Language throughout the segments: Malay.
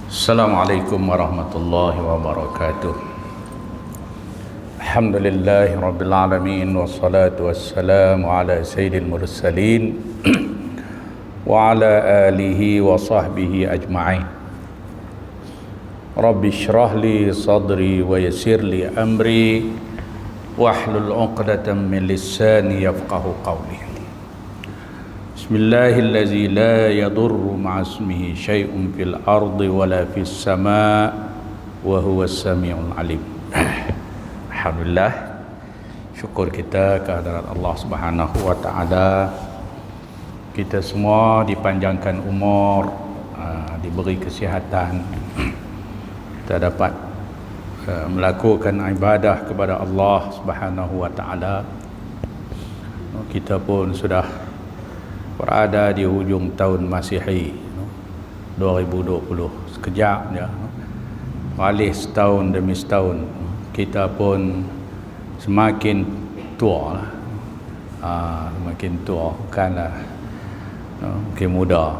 Assalamualaikum warahmatullahi wabarakatuh. Alhamdulillahi rabbil alamin, wassalatu wassalamu ala sayyidil mursalin wa ala alihi wa sahbihi ajma'in. Rabbi shrah li sadri wa yassir li amri wahlul 'uqdatam min lisani yafqahu qawli. Bismillahillazi la yadurru ma'asmihi syai'un fil ardi wala fis sama' wa huwas sami'ul alim. Alhamdulillah, syukur kita kehadirat Allah Subhanahu wa taala. Kita semua dipanjangkan umur, diberi kesihatan, kita dapat melakukan ibadah kepada Allah Subhanahu wa taala. Kita pun sudah berada di hujung tahun Masihi 2020. Sekejap je, beralih setahun demi setahun. Kita pun semakin tua lah. Semakin tua, bukanlah mungkin muda.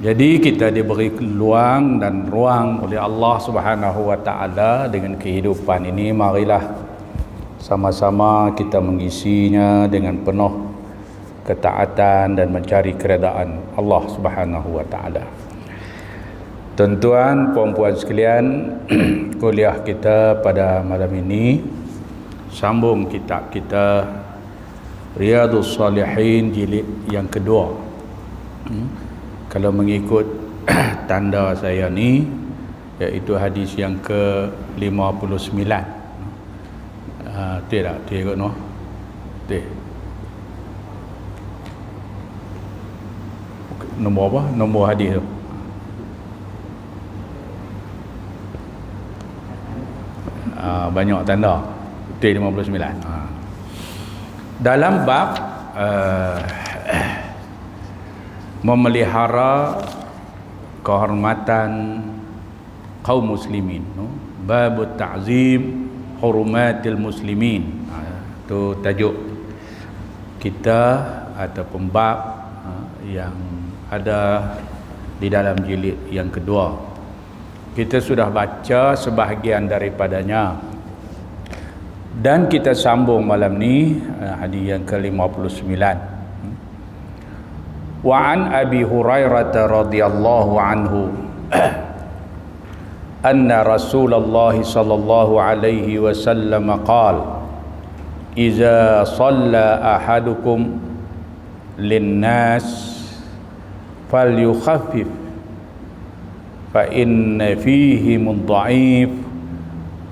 Jadi kita diberi peluang dan ruang oleh Allah Subhanahu wa taala dengan kehidupan ini. Marilah sama-sama kita mengisinya dengan penuh ketaatan dan mencari keredaan Allah Subhanahu wa taala. Tuan-tuan, puan-puan sekalian, kuliah kita pada malam ini sambung kitab kita Riyadhus Shalihin jilid yang kedua. Kalau mengikut tanda saya ni, iaitu hadis yang ke-59. Tidak, ikut no. Nombor apa? Nombor hadis tu. Banyak tanda. T59. Dalam bab memelihara kehormatan kaum muslimin, bab ta'zim hurumatil muslimin. Itu tajuk kita ataupun bab yang ada di dalam jilid yang kedua. Kita sudah baca sebahagian daripadanya dan kita sambung malam ni hadis yang ke-59. Wa an Abi Hurairah radhiyallahu anhu anna Rasulullah sallallahu alaihi wasallam qala iza shalla ahadukum lin-nas falyukhaffif fa inna fihim ad-dha'if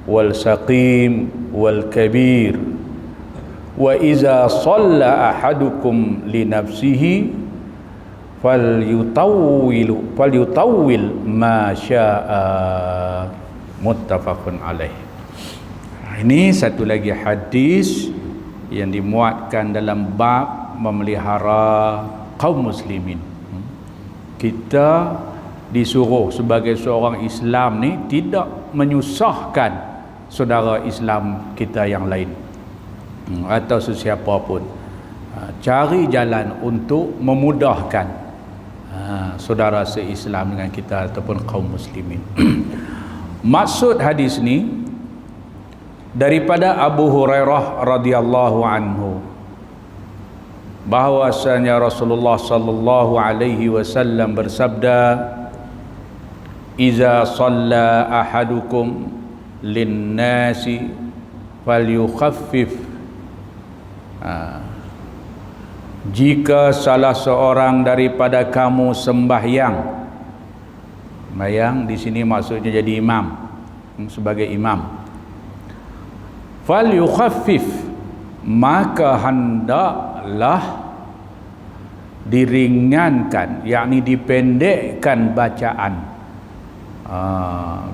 wal saqim wal kabir wa iza shalla ahadukum li nafsihi falyutawwil ma syaa, muttafaqun alaih. Ini satu lagi hadis yang dimuatkan dalam bab memelihara kaum muslimin. Kita disuruh sebagai seorang Islam ni tidak menyusahkan saudara Islam kita yang lain atau sesiapa pun. Cari jalan untuk memudahkan saudara se-Islam dengan kita ataupun kaum muslimin. Maksud hadis ni daripada Abu Hurairah radhiyallahu anhu, bahwasanya Rasulullah sallallahu alaihi wasallam bersabda, iza shalla ahadukum lin-nasi falyukhaffif. Jika salah seorang daripada kamu sembahyang di sini maksudnya jadi imam, sebagai imam, falyukhaffif, maka hendaklah diringankan, yakni dipendekkan bacaan.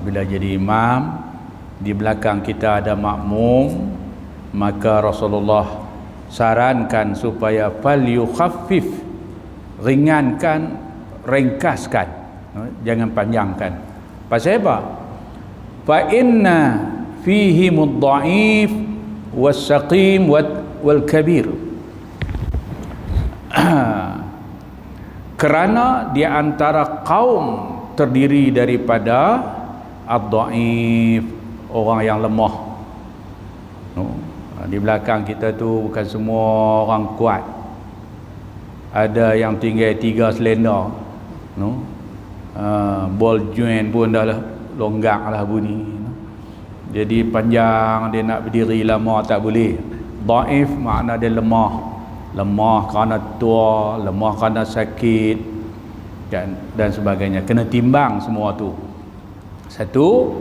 Bila jadi imam, di belakang kita ada makmum, maka Rasulullah sarankan supaya falyukhaffif, ringankan, ringkaskan, jangan panjangkan. Pasal apa? Fa inna fihi mud-dha'if was-saqim wal kabir. Kerana di antara kaum terdiri daripada ad-dhaif, orang yang lemah. Di belakang kita tu bukan semua orang kuat. Ada yang tinggal 3 selender. Ball joint pun dah longgak lah bunyi. Jadi panjang, dia nak berdiri lama tak boleh. Dhaif makna dia lemah. Lemah kerana tua, lemah kerana sakit dan sebagainya. Kena timbang semua tu. Satu,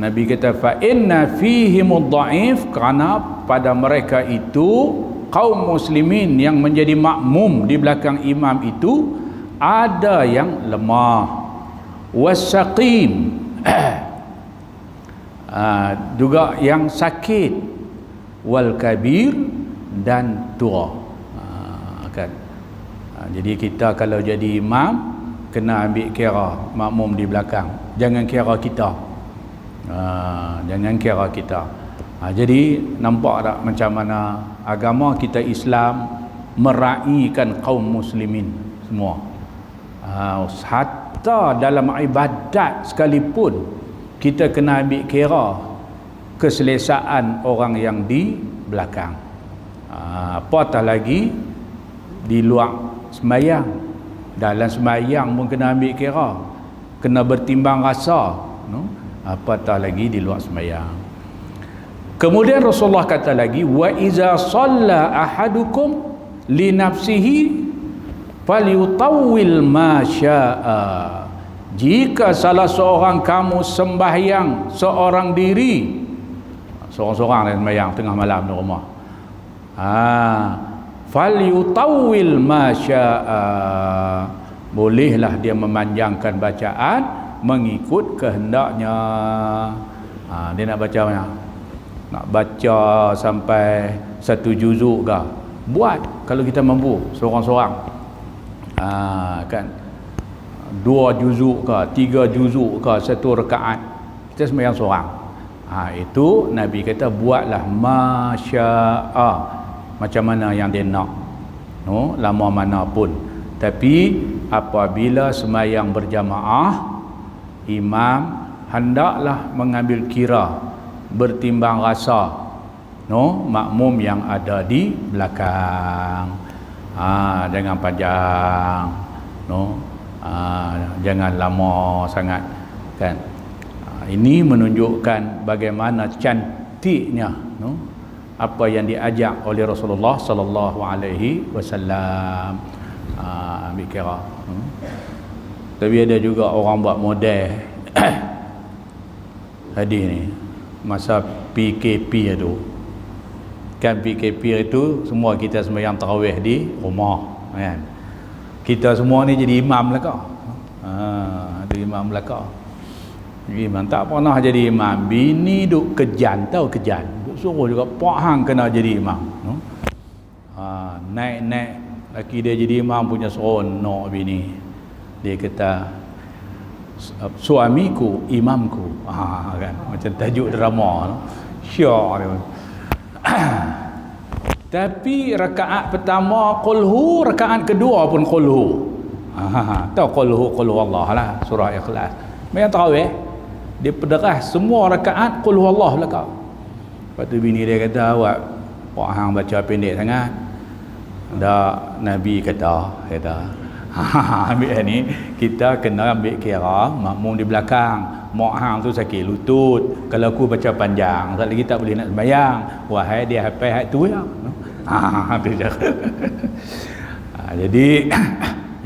Nabi kata fa inna fihimud dhaif, kerana pada mereka itu kaum muslimin yang menjadi makmum di belakang imam itu ada yang lemah. Wasaqim, juga yang sakit, wal kabir, dan tua. Kan? Jadi kita kalau jadi imam kena ambil kira makmum di belakang, jangan kira kita. Jangan kira kita. Jadi nampak tak macam mana agama kita Islam meraihkan kaum muslimin semua. Hatta dalam ibadat sekalipun kita kena ambil kira keselesaan orang yang di belakang. Apatah lagi di luar sembahyang. Dalam sembahyang pun kena ambil kira, kena bertimbang rasa, apatah lagi di luar sembahyang. Kemudian Rasulullah kata lagi, wa iza shalla ahadukum li nafsihi falyutawwil ma syaa. Jika salah seorang kamu sembahyang seorang diri, seorang-seorang yang sembahyang tengah malam di rumah, falyutawwil ma syaa, bolehlah dia memanjangkan bacaan mengikut kehendaknya. Dia nak baca mana? Nak baca sampai 1 juzuk ke? Buat kalau kita mampu, seorang-seorang. Kan 2 juzuk ke, 3 juzuk ke, 1 rakaat. Kita sembahyang seorang. Itu Nabi kata buatlah masya-Allah, macam mana yang dia nak, lama mana pun. Tapi apabila sembahyang berjamaah, imam hendaklah mengambil kira, bertimbang rasa makmum yang ada di belakang. Jangan panjang, jangan lama sangat, kan. Ini menunjukkan bagaimana cantiknya apa yang diajak oleh Rasulullah sallallahu alaihi wasallam. Ambil kira. Tapi ada juga orang buat model hadis ni masa PKP itu. Kan PKP itu semua kita sembahyang tarawih di rumah, kan. Kita semua ni jadi imam belaka. Jadi imam belaka. Imam tak pernah jadi imam. Bini duk kejan, tahu kejan. Duk suruh juga pak hang kena jadi imam. Naik-naik laki dia jadi imam punya seronok bini. Dia kata suamiku imamku. Kan macam tajuk drama. Syiar dia. Tapi rakaat pertama qulhu, rakaat kedua pun qulhu. Tahu qulhu Allah lah, surah Ikhlas. Memang tarawih dia pederas semua rakaat qulhu Allah belaka. Lepas tu bini dia kata, awak pak hang baca pendek sangat. Dak, Nabi kata ambil ni kita kena ambil kira makmum di belakang. Mak hang tu sakit lutut, kalau aku baca panjang tak lagi tak boleh nak sembahyang. Wahai dia hafal hak tu ya. Jadi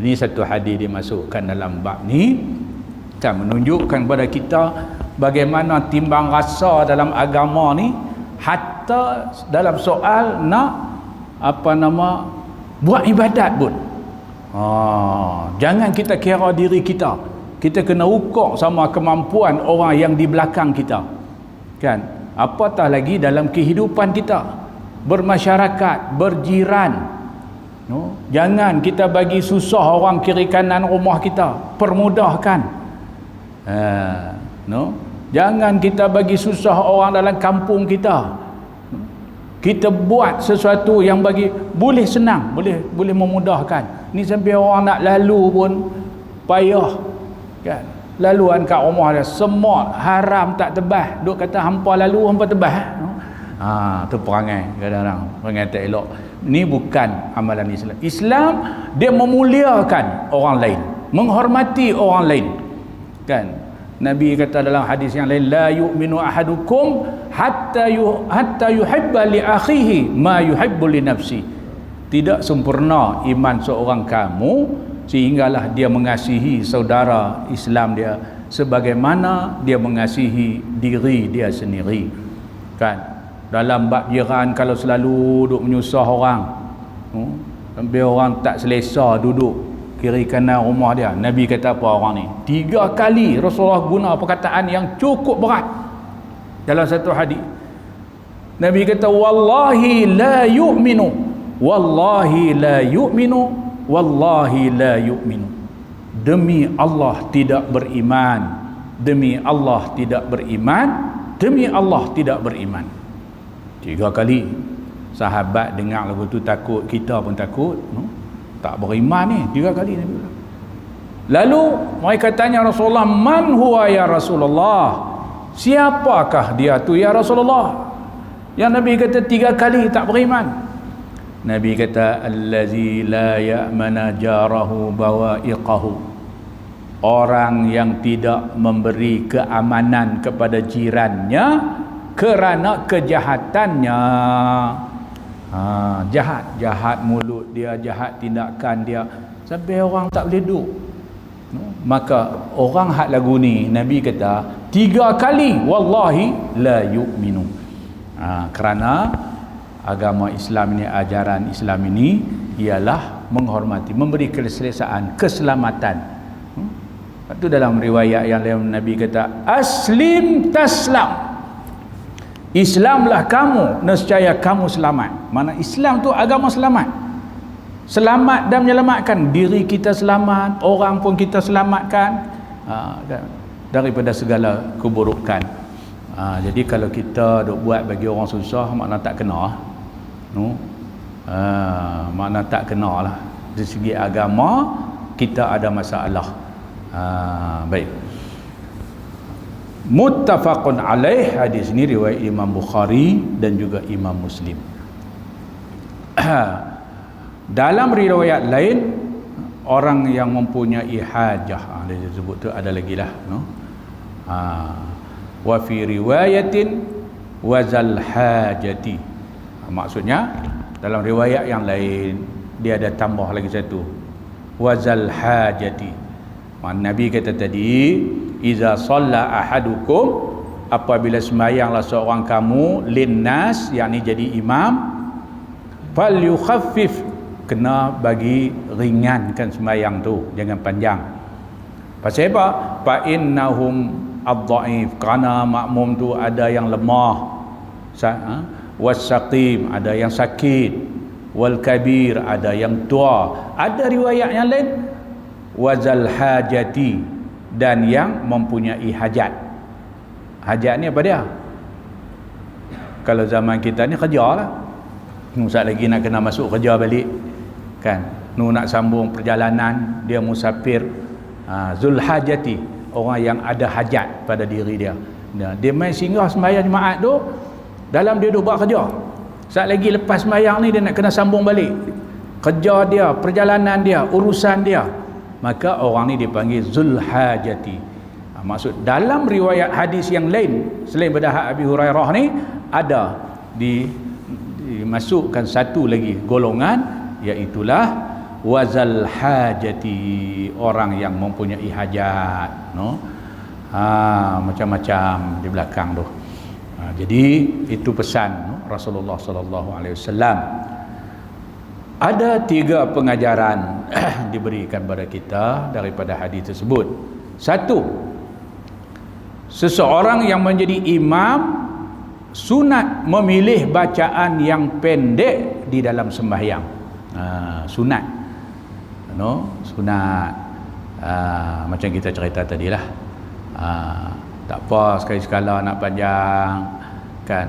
ini satu hadis dimasukkan dalam bab ni, kan menunjukkan kepada kita bagaimana timbang rasa dalam agama ni, hatta dalam soal nak buat ibadat pun. Jangan kita kira diri kita. Kita kena ukur sama kemampuan orang yang di belakang kita, kan. Apatah lagi dalam kehidupan kita bermasyarakat, berjiran. Jangan kita bagi susah orang kiri kanan rumah kita, permudahkan. Jangan kita bagi susah orang dalam kampung kita. Kita buat sesuatu yang bagi boleh senang, boleh memudahkan. Ni sampai orang nak lalu pun payah, kan. laluan kat rumah dia semua haram tak tebas, duk kata hampa lalu hampa tebas. Tu perangai kadang-kadang, perangai tak elok. Ni bukan amalan Islam. Islam dia memuliakan orang lain, menghormati orang lain, kan? Nabi kata dalam hadis yang lain, la yu'minu ahadukum hatta yuhibba li akhihi ma yuhibbu li nafsi. Tidak sempurna iman seorang kamu sehinggalah dia mengasihi saudara Islam dia sebagaimana dia mengasihi diri dia sendiri, kan? Dalam bab jiran, kalau selalu duduk menyusah orang, sampai orang tak selesa duduk kiri kanan rumah dia, Nabi kata apa orang ni? 3 kali Rasulullah guna perkataan yang cukup berat dalam satu hadis. Nabi kata wallahi la yu'minu, wallahi la yu'minu, wallahi la yu'minu. Demi Allah tidak beriman, demi Allah tidak beriman, demi Allah tidak beriman. 3 kali. Sahabat dengar lagu tu takut, kita pun takut, tak beriman ni. 3 kali Nabi bilang. Lalu mereka tanya Rasulullah, man huwa ya Rasulullah? Siapakah dia tu ya Rasulullah? Yang Nabi kata 3 kali tak beriman. Nabi kata allazi la ya'mana jarahu bawa'iqahu. Orang yang tidak memberi keamanan kepada jirannya kerana kejahatannya. Jahat mulut dia, jahat tindakan dia, sampai orang tak boleh duduk. Maka orang hak lagu ni Nabi kata 3 kali wallahi la yu'minu. Kerana agama Islam ini, ajaran Islam ini ialah menghormati, memberi keselesaan, keselamatan. Itu dalam riwayat yang lain Nabi kata aslim taslam. Islamlah kamu, nescaya kamu selamat. Mana Islam tu agama selamat. Selamat dan menyelamatkan diri kita, selamat, orang pun kita selamatkan daripada segala keburukan. Jadi kalau kita duk buat bagi orang susah, makna tak kena. Makna tak kena lah. Dari segi agama kita ada masalah. Baik. Muttafaqun alaih, hadis ini riwayat Imam Bukhari dan juga Imam Muslim. Dalam riwayat lain, orang yang mempunyai hajah, dia sebut tu ada lagi lah, wa fi riwayatin wazal hajati. Maksudnya dalam riwayat yang lain dia ada tambah lagi satu, wazal hajati. Nabi kata tadi, iza shalla ahadukum, apabila sembahyanglah seorang kamu, linnas, yakni jadi imam, fal yukhaffif, kena bagi ringankan sembahyang tu, jangan panjang. Pasal apa? Fa innahum ad-dhaif, kerana makmum tu ada yang lemah, was-saqim, ada yang sakit, wal kabir, ada yang tua. Ada riwayat yang lain wazal hajati, dan yang mempunyai hajat. Hajat ni apa dia? Kalau zaman kita ni kerja lah, sat lagi nak kena masuk kerja balik, kan? Nak sambung perjalanan, dia musafir. Zul hajati, orang yang ada hajat pada diri dia. Dia main singgah sembahyang jemaat tu, dalam dia duk buat kerja. Sat lagi lepas sembahyang ni dia nak kena sambung balik kerja dia, perjalanan dia, urusan dia. Maka orang ni dipanggil zul hajati. Maksud dalam riwayat hadis yang lain selain pada Abi Hurairah ni, ada dimasukkan satu lagi golongan, iaitulah wazal hajati, orang yang mempunyai hajat, macam-macam di belakang tu. Jadi itu pesan Rasulullah sallallahu alaihi wasallam. Ada 3 pengajaran diberikan kepada kita daripada hadis tersebut. 1, seseorang yang menjadi imam sunat memilih bacaan yang pendek di dalam sembahyang. Sunat, sunat. Macam kita cerita tadilah, tak apa sekali-sekala nak panjang, kan?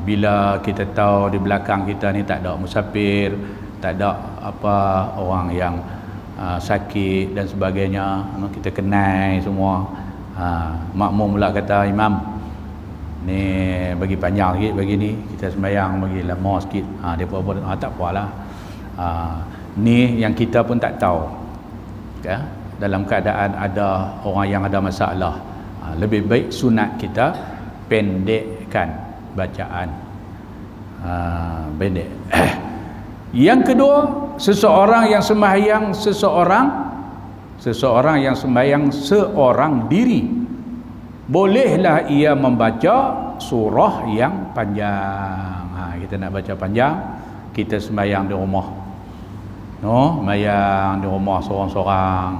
Bila kita tahu di belakang kita ni tak ada musafir, tak ada apa orang yang sakit dan sebagainya, kita kenal semua. Makmum pula kata imam ni bagi panjang sikit, bagi ni kita sembahyang bagi lama sikit. Dia pun tak apalah. Ni yang kita pun tak tahu, ya? Dalam keadaan ada orang yang ada masalah, lebih baik sunat kita pendekkan bacaan, pendek. Yang kedua, seseorang yang sembahyang seorang diri, bolehlah ia membaca surah yang panjang. Kita nak baca panjang, kita sembahyang di rumah, sembahyang di rumah seorang-seorang,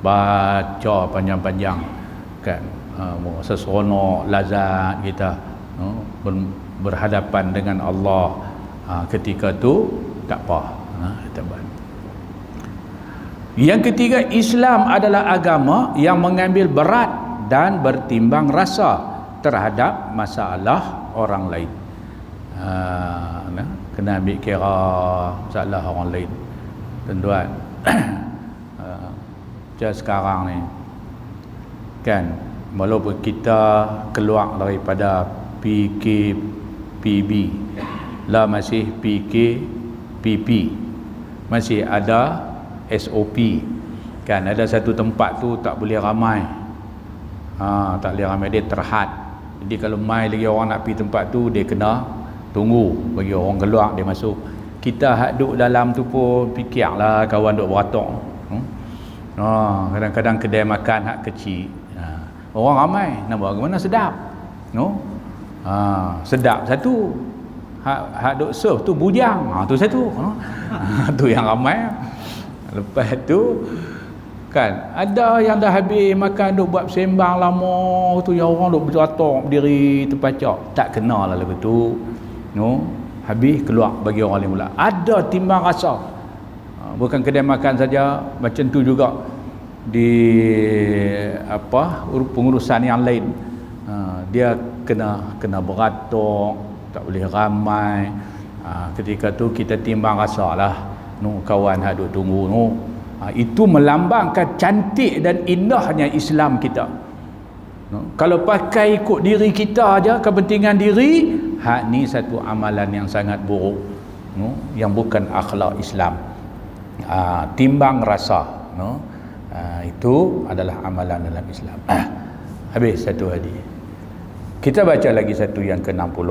baca panjang-panjang kan, seseronok, lazat kita berhadapan dengan Allah. Ketika tu tak apa, kita buat. Yang ketiga, Islam adalah agama yang mengambil berat dan bertimbang rasa terhadap masalah orang lain. Kena ambil kira masalah orang lain, tuan-tuan. Macam sekarang ni kan, walaupun kita keluar daripada PKPB lah, masih PKPP, masih ada SOP kan. Ada satu tempat tu tak boleh ramai, tak boleh ramai, dia terhad. Jadi kalau mai lagi orang nak pergi tempat tu, dia kena tunggu bagi orang keluar dia masuk. Kita hak duduk dalam tu pun fikirlah kawan duk beratok. Kadang-kadang kedai makan hak kecil, orang ramai nak buat ke mana sedap, sedap satu. Hak duk serve tu bujang, tu satu. Tu yang ramai. Lepas tu kan ada yang dah habis makan duk buat sembang lama tu, yang orang duk beratok berdiri terpacak, tak kenal lah lepas tu. Habis keluar bagi orang lain pula. Ada timbang rasa. Bukan kedai makan saja, macam tu juga di pengurusan yang lain. Dia kena beratok, tak boleh ramai. Ketika tu kita timbang rasa lah, kawan hak duk tunggu itu melambangkan cantik dan indahnya Islam kita. Kalau pakai ikut diri kita aja, kepentingan diri, hak ni satu amalan yang sangat buruk, yang bukan akhlak Islam. Timbang rasa, itu adalah amalan dalam Islam. Habis satu hadis. Kita baca lagi satu yang ke-60.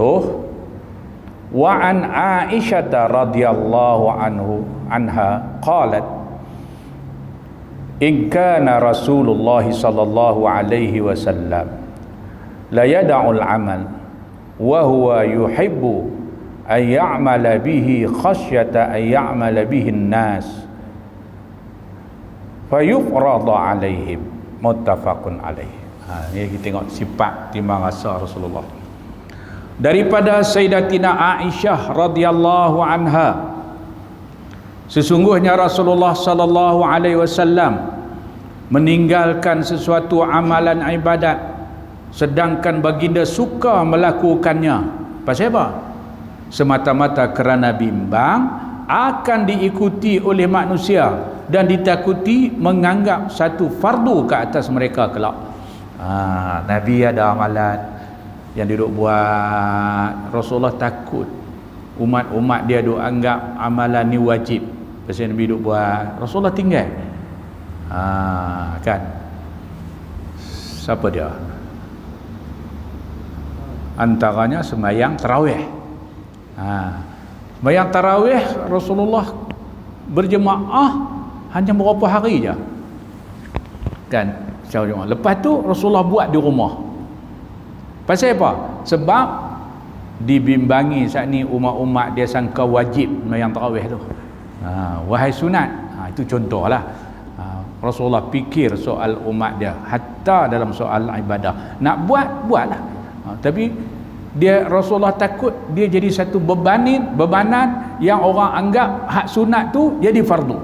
Wa an Aisyah radhiyallahu anha qalat, in kana Rasulullah sallallahu alaihi wasallam la yad'ul amal wa huwa yuhibbu an ya'mala bihi khasyata an ya'mala bihi an-nas fayufrada alaihim, muttafaqun alaih. Ni kita tengok sifat timbang rasa Rasulullah. Daripada Sayyidatina Aisyah radhiyallahu anha, sesungguhnya Rasulullah sallallahu alaihi wasallam meninggalkan sesuatu amalan ibadat sedangkan baginda suka melakukannya. Pasal apa? Semata-mata kerana bimbang akan diikuti oleh manusia dan ditakuti menganggap satu fardu ke atas mereka kelak. Nabi ada amalan yang dia duk buat, Rasulullah takut umat-umat dia duk anggap amalan ni wajib. Pasal Nabi duk buat, Rasulullah tinggal. Kan, siapa dia? Antaranya sembahyang tarawih. Sembahyang tarawih Rasulullah berjemaah hanya berapa hari je kan. Lepas tu Rasulullah buat di rumah. Pasal apa? Sebab dibimbangi saat ni umat-umat dia sangka wajib sembahyang tarawih tu. Wahai sunat. Itu contohlah. Rasulullah fikir soal umat dia, hatta dalam soal ibadah. Nak buatlah. Tapi dia Rasulullah takut dia jadi satu bebanan yang orang anggap hak sunat tu jadi fardu.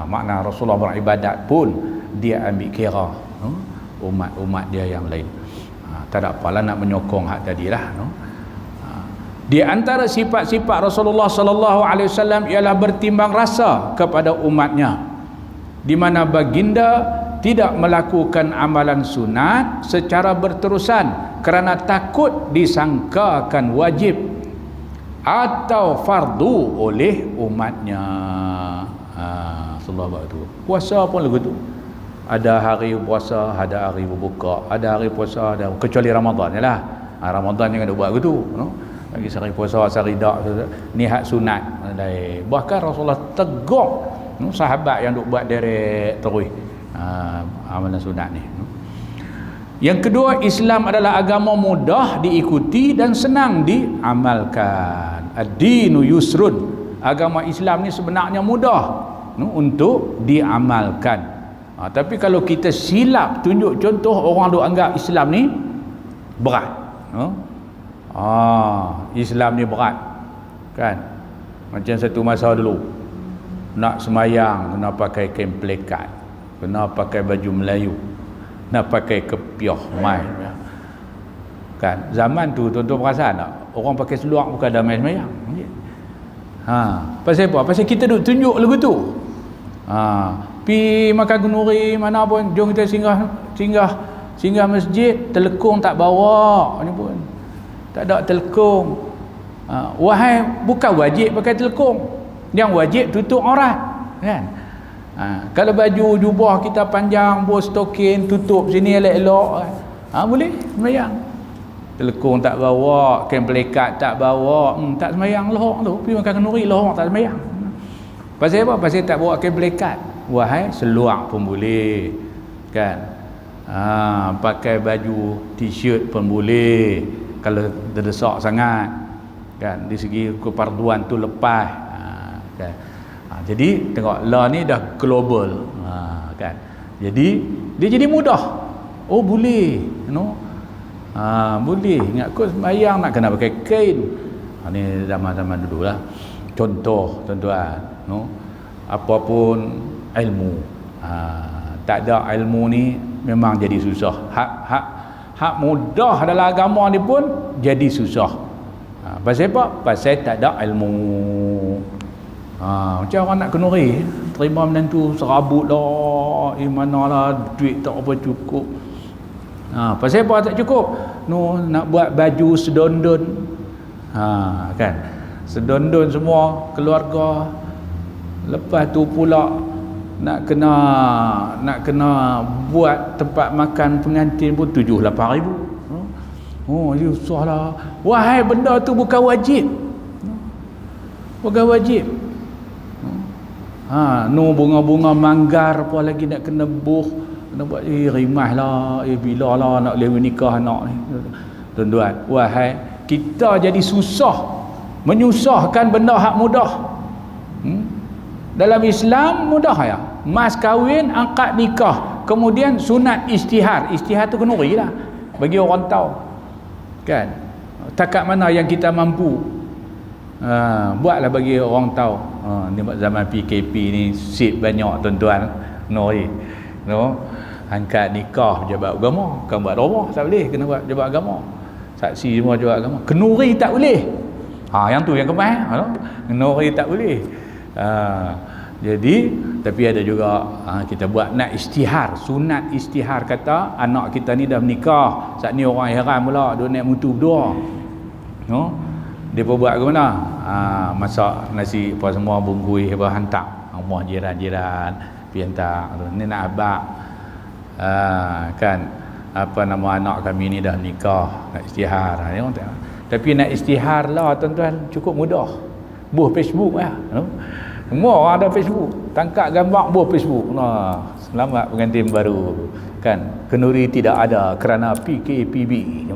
Makna Rasulullah beribadat pun dia ambil kira umat-umat dia yang lain. Tak ada apalah nak menyokong hak tadilah. Di antara sifat-sifat Rasulullah sallallahu alaihi wasallam ialah bertimbang rasa kepada umatnya, di mana baginda tidak melakukan amalan sunat secara berterusan kerana takut disangkakan wajib atau fardu oleh umatnya. Sallallahu alaihi wasallam. Puasa pun lagu tu. Ada hari puasa, ada hari berbuka, ada hari puasa, ada kecuali Ramadan jelah. Ramadan jangan buat begitu, no? Bagi sehari puasa, sehari tak, ni hak sunat. Bahkan Rasulullah tegur sahabat yang duk buat derek terus amalan sunat ni. Yang kedua, Islam adalah agama mudah diikuti dan senang diamalkan. Ad-dinu yusrun. Agama Islam ni sebenarnya mudah untuk diamalkan. Tapi kalau kita silap tunjuk contoh, orang duk anggap Islam ni berat. Islam ni berat kan. Macam satu masa dulu nak semayang kena pakai kain pelekat, kena pakai baju Melayu, nak pakai kepiah mai kan. Zaman tu tuan-tuan perasan tak, orang pakai seluar bukan damai semayang. Pasal apa? Pasal kita duk tunjuk lagu tu. Pi makan gunuri mana pun, jom kita singgah masjid, telekung tak bawa ni pun. Tak ada telekung. Wahai, bukan wajib pakai telekung. Yang wajib tutup aurat, kan? Kalau baju jubah kita panjang, bos stokin tutup sini elok-elok, boleh sembahyang. Telekung tak bawa, kain pelekat tak bawa, tak sembahyang lohok tu. Pergi makan kenduri lohok tak sembahyang. Pasal apa? Pasal tak bawa kain pelekat. Wahai, seluar pun boleh, kan? Pakai baju t-shirt pun boleh kalau terdesak sangat, kan? Di segi keparduan tu lepas, kan? Jadi tengok law ni dah global, kan? Jadi dia jadi mudah. Oh boleh, boleh. Ingat kau sembahyang nak kena pakai kain. Ni zaman-zaman dulu lah. Contoh tuan-tuan, apapun ilmu, tak ada ilmu ni memang jadi susah. Hak mudah dalam agama ni pun jadi susah. Pasal apa? Pasal tak ada ilmu. Macam orang nak kenuri, terima menantu serabut lah, mana lah, duit tak apa cukup. Pasal apa tak cukup? Nak buat baju sedondon, kan? Sedondon semua keluarga. Lepas tu pula nak kena buat tempat makan pengantin pun 7-8 ribu. Susah lah. Wahai, benda tu bukan wajib. Bukan wajib. Bunga-bunga manggar apa lagi nak kena buh, kena buat rimah lah, bila lah nak lewe nikah anak ni. Tuan-tuan, wahai, kita jadi susah menyusahkan benda hak mudah. Dalam Islam mudah ya. Mas kahwin, angkat nikah, kemudian sunat istihar. Istihar tu kenuri lah bagi orang tahu, kan? Takat mana yang kita mampu, buatlah bagi orang tahu. Ni zaman PKP ni sip banyak tuan-tuan. Angkat nikah pejabat agama, kan buat rumah tak boleh, kena buat pejabat agama. Saksi semua pejabat agama. Kenuri tak boleh. Yang tu yang kemah. Kenuri tak boleh. Jadi tapi ada juga kita buat nak istihar, sunat istihar, kata anak kita ni dah menikah, saat ni orang heran pula duk naik mutu berdua. Dia pun buat ke mana? Masak nasi apa semua, bungkui apa, hantar rumah jiran-jiran, pergi hantar. Ni nak abang, kan, apa nama anak kami ni dah menikah, nak istihar. Tapi nak istihar lah tuan-tuan, cukup mudah. Buh Facebook lah. Semua orang ada Facebook, tangkap gambar buah Facebook. Selamat pengantin baru, kan? Kenuri tidak ada kerana PKPB.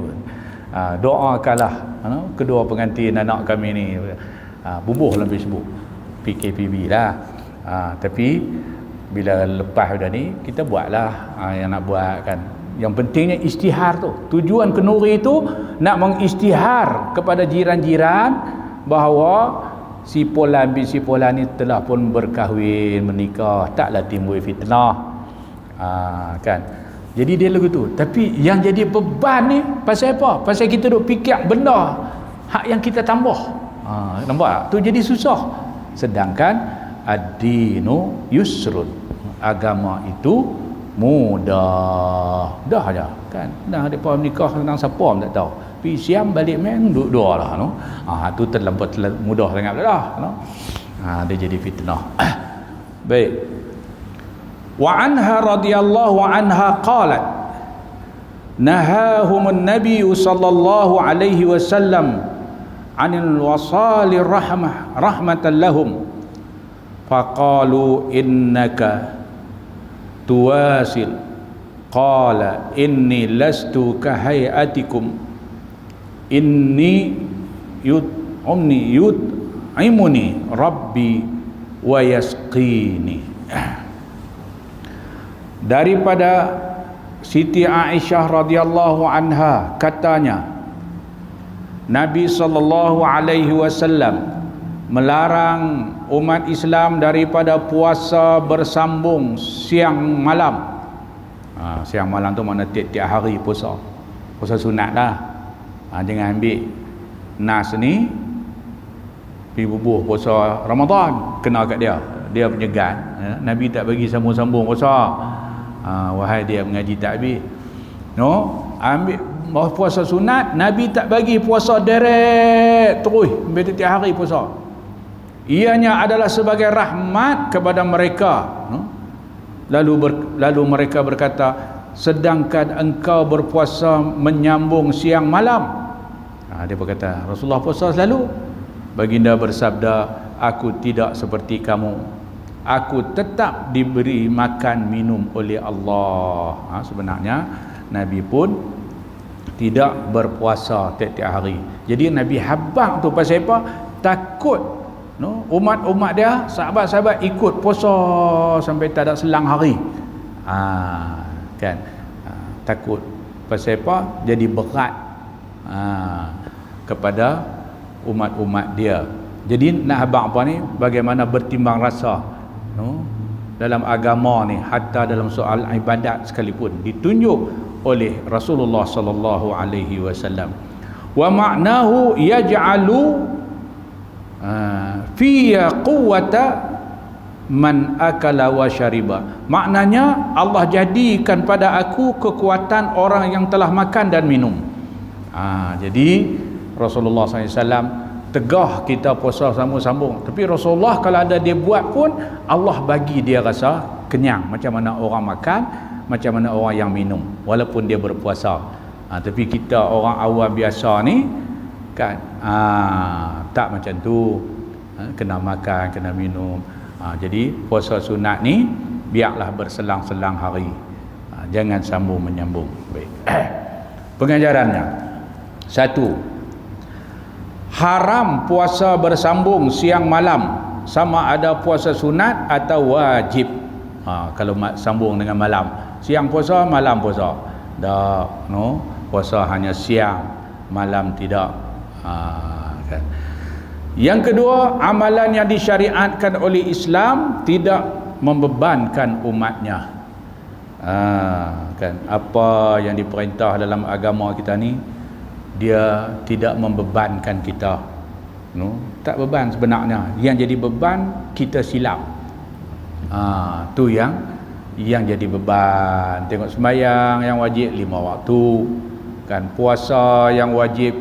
Doakanlah kedua pengantin anak kami ni. Bubuh dalam Facebook, PKPB lah. Tapi bila lepas dah ni, kita buatlah yang nak buat, kan? Yang pentingnya istihar tu. Tujuan kenuri tu nak mengistihar kepada jiran-jiran bahawa si Polan bin si Polan ni telah pun berkahwin, menikah, taklah timbul fitnah, kan? Jadi dia lagu tu. Tapi yang jadi beban ni pasal apa? Pasal kita duk fikir benda hak yang kita tambah. Nampak tak? Tu jadi susah. Sedangkan ad-dinu yusrun, agama itu mudah. Dah dah kan. Dah depa nikah senang siapa pun tak tahu. Pi siam balik main duduk dua lah no. Tu terlampau mudah sangat dah no. Dia jadi fitnah. Baik. Wa anha radhiyallahu anha qalat nahahumun nabiy sallallahu alaihi wasallam 'anil wasali rahmatan lahum faqalu innaka tuwasil qala inni lastu kahayatikum inni yut'imuni rabbi wa yasqini. Daripada Siti Aisyah radhiyallahu anha katanya, Nabi sallallahu alaihi wasallam melarang umat Islam daripada puasa bersambung siang malam. Siang malam tu makna tiap-tiap hari puasa. Puasa sunat lah. Jangan ambil nas ni pergi bubuh puasa Ramadan kena kat dia. Dia penyegat. Nabi tak bagi sambung-sambung puasa. Wahai dia mengaji takbir. No, ambil puasa sunat, Nabi tak bagi puasa direct terus sampai tiap hari puasa. Ianya adalah sebagai rahmat kepada mereka. No? Lalu mereka berkata, sedangkan engkau berpuasa menyambung siang malam. Dia berkata, Rasulullah puasa selalu. Baginda bersabda, aku tidak seperti kamu. Aku tetap diberi makan minum oleh Allah. Sebenarnya Nabi pun tidak berpuasa tiap-tiap hari. Jadi Nabi habaq tu pasal apa? Takut umat-umat dia, sahabat-sahabat ikut puasa sampai tak ada selang hari. Kan? Takut pasal apa? Jadi berat kepada umat-umat dia. Jadi nak habaq apa ni? Bagaimana bertimbang rasa dalam agama ni, hatta dalam soal ibadat sekalipun ditunjuk oleh Rasulullah sallallahu alaihi wasallam. Wa ma'nahu yaj'alu fi quwwata man akala wa syariba. Maknanya Allah jadikan pada aku kekuatan orang yang telah makan dan minum. Jadi Rasulullah SAW tegah kita puasa sambung-sambung, tapi Rasulullah kalau ada dia buat pun Allah bagi dia rasa kenyang, macam mana orang makan, macam mana orang yang minum walaupun dia berpuasa. Tapi kita orang awam biasa ni kan tak macam tu, kena makan, kena minum. Jadi puasa sunat ni biarlah berselang-selang hari, jangan sambung menyambung. Baik. Pengajarannya, satu, haram puasa bersambung siang malam, sama ada puasa sunat atau wajib. Kalau sambung dengan malam, siang puasa, malam puasa. Tak, puasa hanya siang, malam tidak. Kan. Yang kedua, amalan yang disyariatkan oleh Islam tidak membebankan umatnya. Kan, apa yang diperintah dalam agama kita ni, dia tidak membebankan kita. Tak beban sebenarnya. Yang jadi beban kita silap. Tu yang jadi beban. Tengok sembahyang yang wajib 5 waktu, kan, puasa yang wajib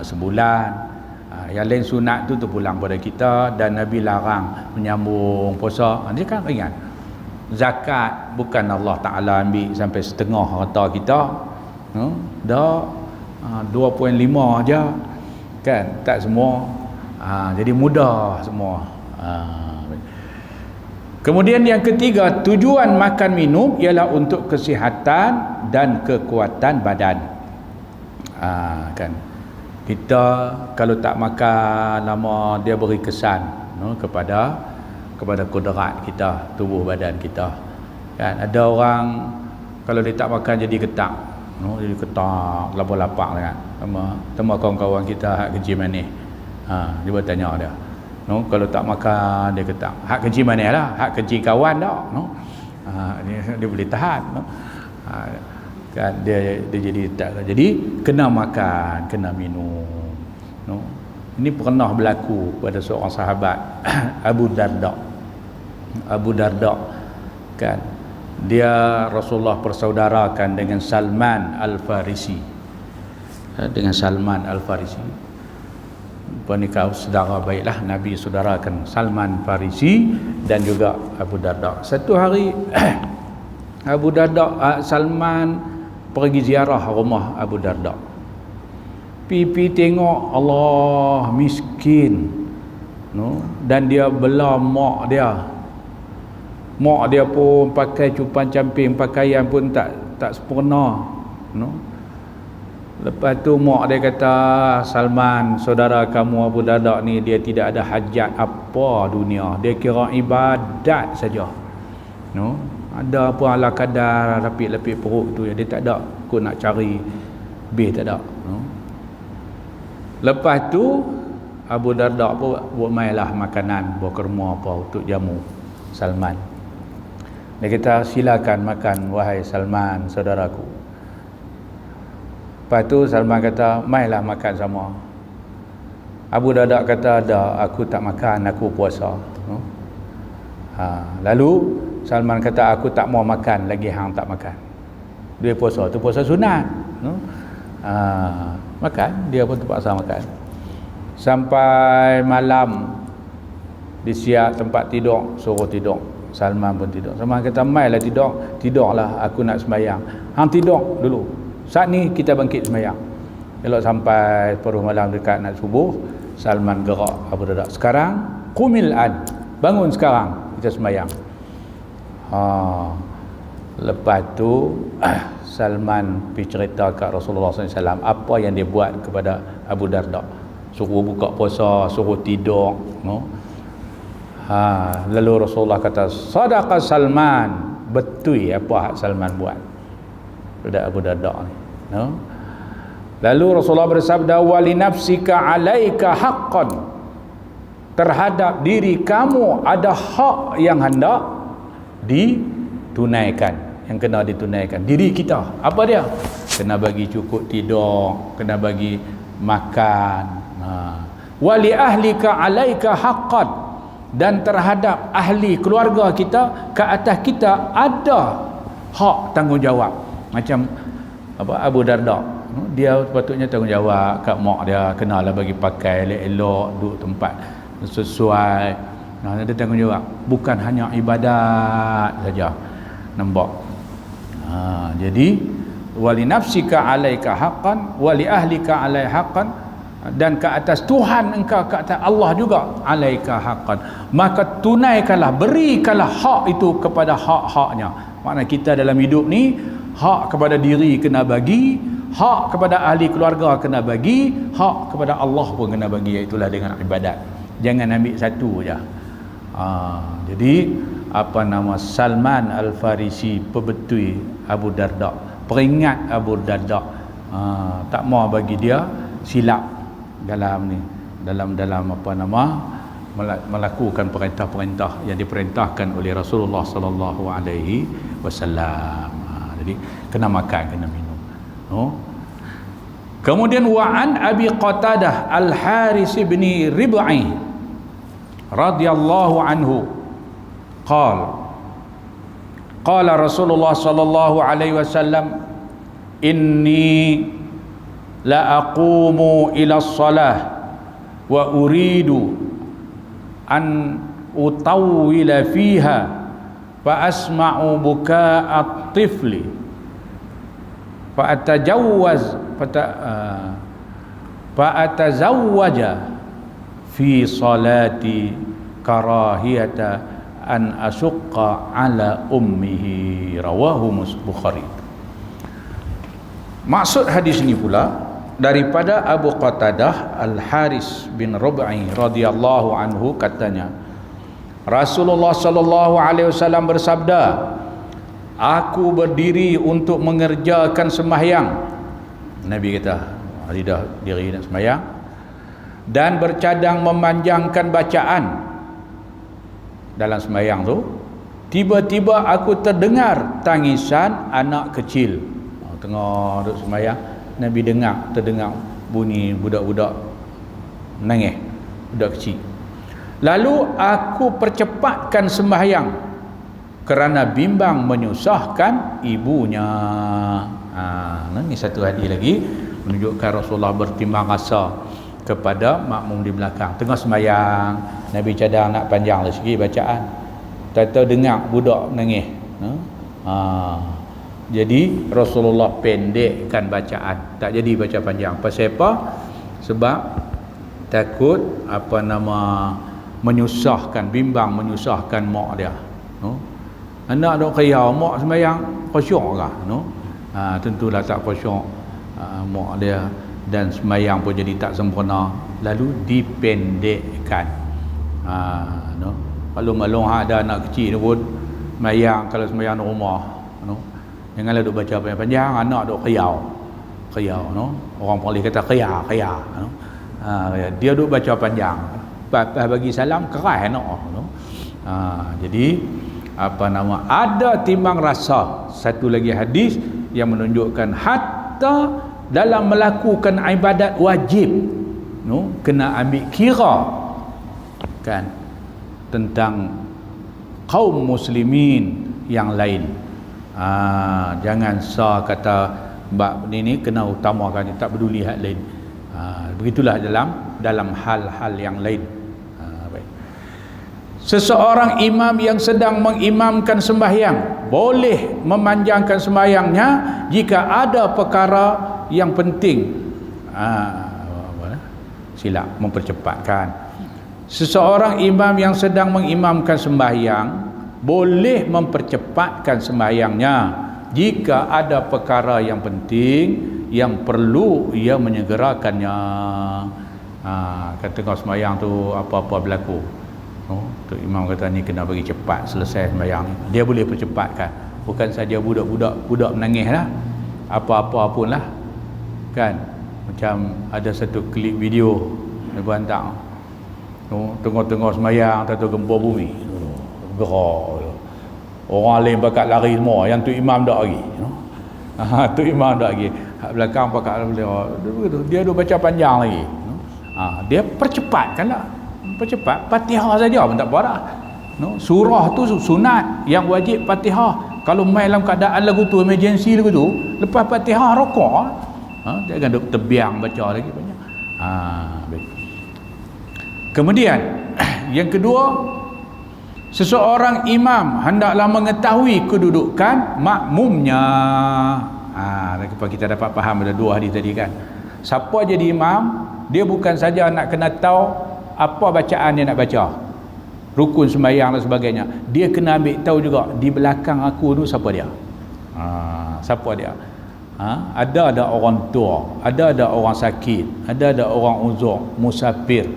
sebulan. Yang lain sunat tu terpulang pada kita, dan Nabi larang menyambung puasa. Dia kan ringan. Zakat bukan Allah Ta'ala ambil sampai setengah harta kita. Dah 2.5 aja, kan, tak semua. Jadi mudah semua. Kemudian yang ketiga, tujuan makan minum ialah untuk kesihatan dan kekuatan badan. Kan, kita kalau tak makan lama, dia beri kesan kepada kudrat kita, tubuh badan kita. Kan, ada orang kalau dia tak makan jadi ketak. Jadi ketak, lapar-lapar kan. Sama kawan-kawan kita hak kerja manis. Dia bertanya dia. Kalau tak makan dia ketak. Hak kerja manis lah, hak kerja kawan tak. Dia boleh tahan. Kan, dia jadi tak. Jadi kena makan, kena minum. no. Ini pernah berlaku pada seorang sahabat Abu Darda. Abu Darda kan, dia Rasulullah persaudarakan dengan Salman Al-Farisi. Dengan Salman Al-Farisi, pernikah saudara baiklah, Nabi saudarakan Salman Farisi dan juga Abu Darda. Satu hari Abu Darda, Salman pergi ziarah rumah Abu Darda. Pipi tengok, Allah miskin, no? Dan dia bela mak dia. Mak dia pun pakai cupan camping, pakaian pun tak sempurna, no? Lepas tu mak dia kata, Salman, saudara kamu Abu Darda ni, dia tidak ada hajat apa dunia, dia kira ibadat saja, no? Ada apa ala kadar lapik-lapik perut tu, dia tak ada kau nak cari bih, tak ada, no? Lepas tu Abu Darda pun buat mainlah makanan, buat kurma apa untuk jamu Salman. Dia kata, silakan makan wahai Salman saudaraku. Lepas tu Salman kata, mainlah makan sama. Abu Darda kata, ada, aku tak makan, aku puasa. Lalu Salman kata, aku tak mau makan lagi, hang tak makan. Dia puasa tu puasa sunat, no? Makan, dia pun terpaksa makan. Sampai malam disiap tempat tidur, suruh tidur. Salman pun tidur. Salman kata, mailah tidur. Tidurlah, aku nak sembahyang. Hang tidur dulu, saat ni kita bangkit sembahyang. Elok sampai separuh malam dekat nak subuh, Salman gerak Abu Darda, sekarang qumil an, bangun sekarang, kita sembahyang. Lepas tu Salman pergi cerita kat Rasulullah SAW apa yang dia buat kepada Abu Darda. Suruh buka puasa, suruh tidur, no? Lalu Rasulullah kata, sadaqa Salman, betul apa Salman buat pada Abu Darda ni, no? Lalu Rasulullah bersabda, wali nafsika alaika haqqan, terhadap diri kamu ada hak yang hendak ditunaikan, yang kena ditunaikan. Diri kita, apa dia? Kena bagi cukup tidur, kena bagi makan. Wali ahlika alaika haqqan, dan terhadap ahli keluarga kita, ke atas kita ada hak tanggungjawab. Macam apa, Abu Darda, dia sepatutnya tanggungjawab kat mak dia, kenalah bagi pakai elok-elok, duduk tempat sesuai. Ada tanggungjawab, bukan hanya ibadat saja, nampak? Jadi wali nafsika alaika haqqan, wali ahlika alaika haqqan, dan ke atas Tuhan engkau, ke atas Allah juga, alaika haqqan, maka tunaikanlah, berikanlah hak itu kepada hak-haknya. Maknanya kita dalam hidup ni, hak kepada diri kena bagi, hak kepada ahli keluarga kena bagi, hak kepada Allah pun kena bagi, itulah dengan ibadat. Jangan ambil satu je. Jadi apa nama, Salman Al-Farisi pebetul Abu Darda, peringat Abu Darda, tak mau bagi dia silap dalam ni, dalam apa nama, melakukan perintah-perintah yang diperintahkan oleh Rasulullah sallallahu alaihi wasallam. Jadi kena makan, kena minum, no? Kemudian wa'an Abi Qatadah Al-Haris bin Rib'i radhiyallahu anhu qala Rasulullah sallallahu alaihi wasallam, inni la aqumu ila shalah wa uridu an utawwila fiha fa asma'u buka'a tifli fa atazawwaja fi salati karahiyata an asuqqa ala ummihi, rawahu Bukhari. Maksud hadis ini pula daripada Abu Qatadah Al-Haris bin Rib'i radhiyallahu anhu, katanya Rasulullah sallallahu alaihi wasallam bersabda, aku berdiri untuk mengerjakan sembahyang. Nabi kata, hari dah diri nak sembahyang, dan bercadang memanjangkan bacaan dalam sembahyang tu. Tiba-tiba aku terdengar tangisan anak kecil. Tengah duduk sembahyang, Nabi terdengar bunyi budak-budak menangis budak kecil. Lalu aku percepatkan sembahyang kerana bimbang menyusahkan ibunya. Ini satu hadis lagi menunjukkan Rasulullah bertimbang rasa kepada makmum di belakang. Tengah sembahyang, Nabi cadang nak panjang lah sikit bacaan. Tak-tak dengar budak menangis. Jadi Rasulullah pendekkan bacaan, tak jadi baca panjang. Pasal apa? Sebab takut menyusahkan, bimbang menyusahkan mak dia. Anak dok kaya mak sembahyang khusyuk kah? Tentulah tak khusyuk mak dia, dan sembahyang pun jadi tak sempurna. Lalu dipendekkan. Kalau malung ada anak kecil pun sembahyang, kalau sembahyang di rumah, janganlah duk baca panjang, anak duk kayau, orang paling kata kaya, dia duk baca panjang, bagi salam keras anak. Jadi ada timbang rasa. Satu lagi hadis yang menunjukkan hatta dalam melakukan ibadat wajib kena ambil kira kan tentang kaum muslimin yang lain. Jangan kata bab ni kena utamakan, tak peduli hak lain. Begitulah dalam hal-hal yang lain. Baik. Seseorang imam yang sedang mengimamkan sembahyang boleh memanjangkan sembahyangnya jika ada perkara yang penting. Silap mempercepatkan. Seseorang imam yang sedang mengimamkan sembahyang boleh mempercepatkan sembahyangnya jika ada perkara yang penting yang perlu ia menyegerakannya. Kata kau sembahyang tu apa-apa berlaku, tu imam kata ni kena bagi cepat selesai sembahyang ni, dia boleh percepatkan. Bukan saja budak menangis lah, apa-apa pun lah kan. Macam ada satu klip video dia hantar, tengah-tengah sembahyang tak gempa bumi, gerak, orang lain bakat lari semua, yang tu imam dak lagi. Tu imam dak lagi, hak belakang bakat dia duk baca panjang lagi. Dia percepatkanlah, percepat Fatihah saja pun tak apa dah. Surah tu sunat, yang wajib Fatihah. Kalau main dalam keadaan lagu tu emergency lagu tu, lepas Fatihah rokok, jangan duk terbiang baca lagi banyak. Baik. Kemudian yang kedua, seseorang imam hendaklah mengetahui kedudukan makmumnya. Kita dapat faham ada dua hadis tadi kan. Siapa jadi imam, dia bukan saja nak kena tahu apa bacaan dia nak baca, rukun sembahyang dan sebagainya, dia kena ambil tahu juga di belakang aku tu siapa dia. Siapa dia? Ada orang tua, ada orang sakit, ada orang uzur, musafir,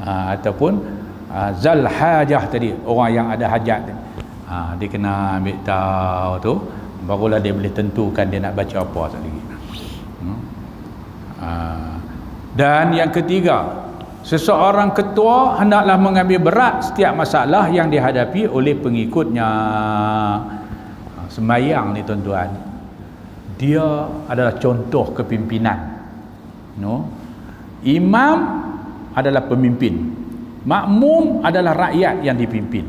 ataupun zal hajah tadi, orang yang ada hajat. Dia kena ambil tahu tu, barulah dia boleh tentukan dia nak baca apa lagi. Dan yang ketiga, seseorang ketua hendaklah mengambil berat setiap masalah yang dihadapi oleh pengikutnya. Sembahyang ni tuan-tuan, dia adalah contoh kepimpinan. Imam adalah pemimpin, makmum adalah rakyat yang dipimpin.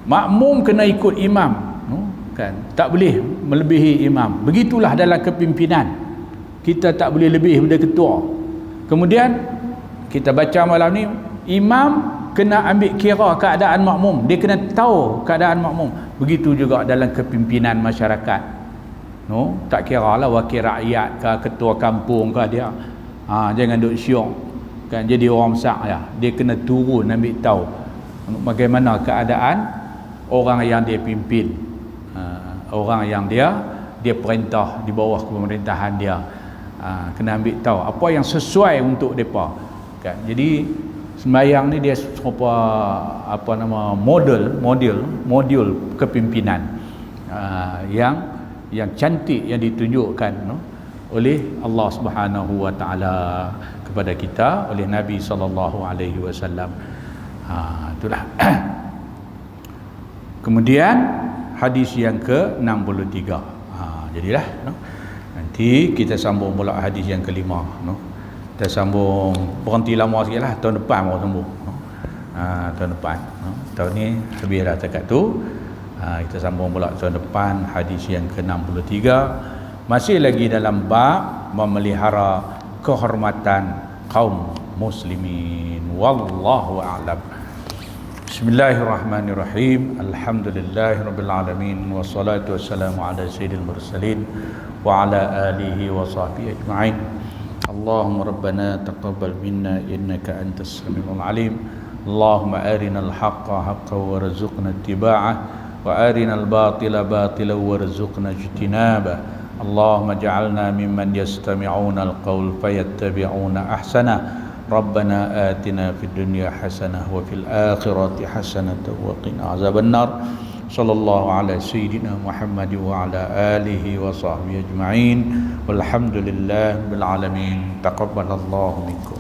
Makmum kena ikut imam, kan? Tak boleh melebihi imam. Begitulah dalam kepimpinan, kita tak boleh lebih daripada ketua. Kemudian kita baca malam ni, imam kena ambil kira keadaan makmum, dia kena tahu keadaan makmum. Begitu juga dalam kepimpinan masyarakat. Tak kira lah wakil rakyat ke, ketua kampung ke dia. Jangan duk syok kan, jadi orang besar ya. Dia kena turun ambil tahu bagaimana keadaan orang yang dia pimpin, orang yang dia perintah di bawah pemerintahan dia. Kena ambil tahu apa yang sesuai untuk mereka kan. Jadi sembahyang ni dia serupa modul kepimpinan yang cantik yang ditunjukkan oleh Allah Subhanahu wa taala kepada kita, oleh Nabi sallallahu alaihi wasallam. Itulah. Kemudian hadis yang ke-63. Jadilah Nanti kita sambung pula hadis yang kelima, no. Kita sambung berhenti lama sikitlah, tahun depan baru sambung, no. Tahun depan, no. Tahun ni habis dah dekat tu. Kita sambung pula tahun depan hadis yang ke-63, masih lagi dalam bab memelihara kehormatan kaum muslimin. Wallahu a'lam. Bismillahirrahmanirrahim. Alhamdulillahirabbil alamin wassalatu wassalamu ala sayyidil mursalin wa ala alihi wa sahbihi ajma'in. Allahumma rabbana taqabbal minna innaka antas samiul alim. Allahumma arinal haqqa haqqan warzuqna ittiba'ah وأرنا الباطل باطلا وارزقنا اجتنابه اللهم اجعلنا ممن يستمعون القول فيتبعون أحسنه ربنا آتنا في الدنيا حسنة وفي الآخرة حسنة وقنا عذاب النار صلى الله على سيدنا محمد وعلى آله وصحبه أجمعين والحمد لله بالعالمين تقبل الله منكم.